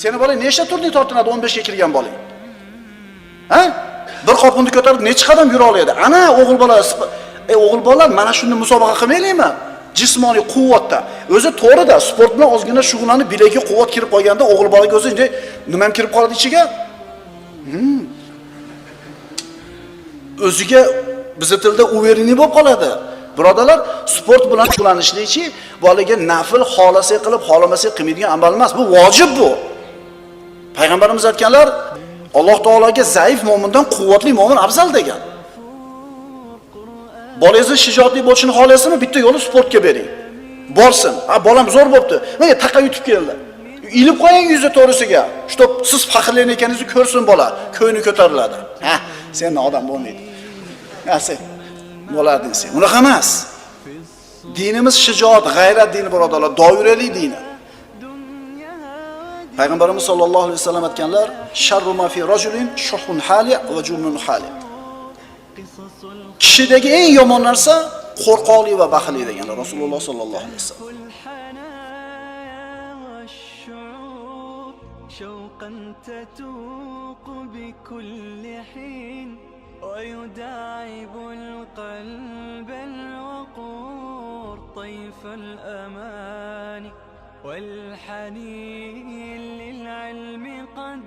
Seni bolang nechta turning tortinadi 15 ga kirgan bolang? Ha? Bir qopni ko'tarib necha qadam yura oladi? Ana o'g'il bola, o'g'il bola mana shuni musobaqa qilmaylikmi? Jismoniy quvvatda. O'zi to'g'rida sport bilan ozgina shug'ullanib, bilagiga quvvat kirib qolganda o'g'il bolaga o'zi nima ham kirib qoladi ichiga? O'ziga bizning tilda uvereni bo'lib qoladi. Birodalar, sport bilan shug'ullanishlikchi bolaga nafl xolasa qilib, xolamasa qilmaydigan amal emas. Bu vojib bu. Payg'ambarimiz aytganlar, Alloh taologa zaif mo'mindan quvvatli mo'min afzal degan. Bolangiz shijoatli bo'lishini xohlaysizmi? Bitta yo'li sportga bering. Borsin. Bolam zo'r bo'pti. Menga taqa yutib keldi. Ilib qo'ying yuzi to'g'risiga. Shtop siz faxrlangan ekaningizni ko'rsin bola, ko'ngli ko'tariladi. Sen odam bo'lmaydi. Sen bo'larding sen. Unaqa emas. Dinimiz shijoat, g'ayrat dini birodarlar, doirali dini. Payg'ambarimiz sollallohu alayhi vasallam aytganlar, sharru ma fi rajulin shuhun hali va jumnun hali. Kishidagi eng yomon narsa qo'rqoqlik va baxillik deganlar Rasululloh sollallohu alayhi vasallam. ويداعب القلب الوقور طيف الأمان والحنين للعلم قد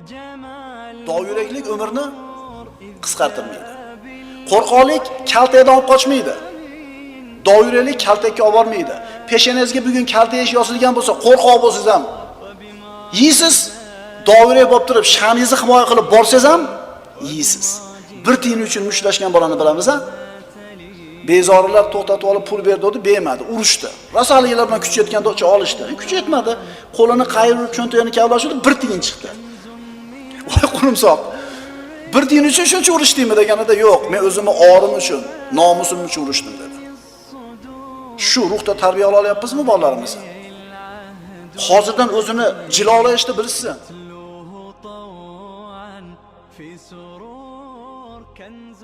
جمال Doyuraklik umrni qisqartirmaydi. Qo'rqoqlik kaltakdan olib qochmaydi. Doiralik kaltakka olib bormaydi. Peshanangizga bugun kaltayish yozilgan bo'lsa, qo'rqoq bo'lsangiz ham yeysiz. Doira bo'lib turib, sha'ningizni himoya qilib borsangiz ham yeysiz. Bir tiyin uchun mushlashgan bolani bilamiz-a? Bezorilar to'xtatib olib pul berdi dedi, bermadi, urushdi. Rasulullohlar bilan kuch yetganda o'cha olishdi. Kuch yetmadi. Qo'lini qayirib cho'ntagini kavlashdi, bir tiyin chiqdi. Voy qulumsoq. Bir tiyin uchun shuncha urushdingmi deganida, yo'q, men o'zimni orim uchun, nomusim uchun urushdim dedi. Shu ruhda tarbiya ola olyapmizmi bolalarimizni? Hozirdan o'zini jilolayishni bilsin. في سرور كنز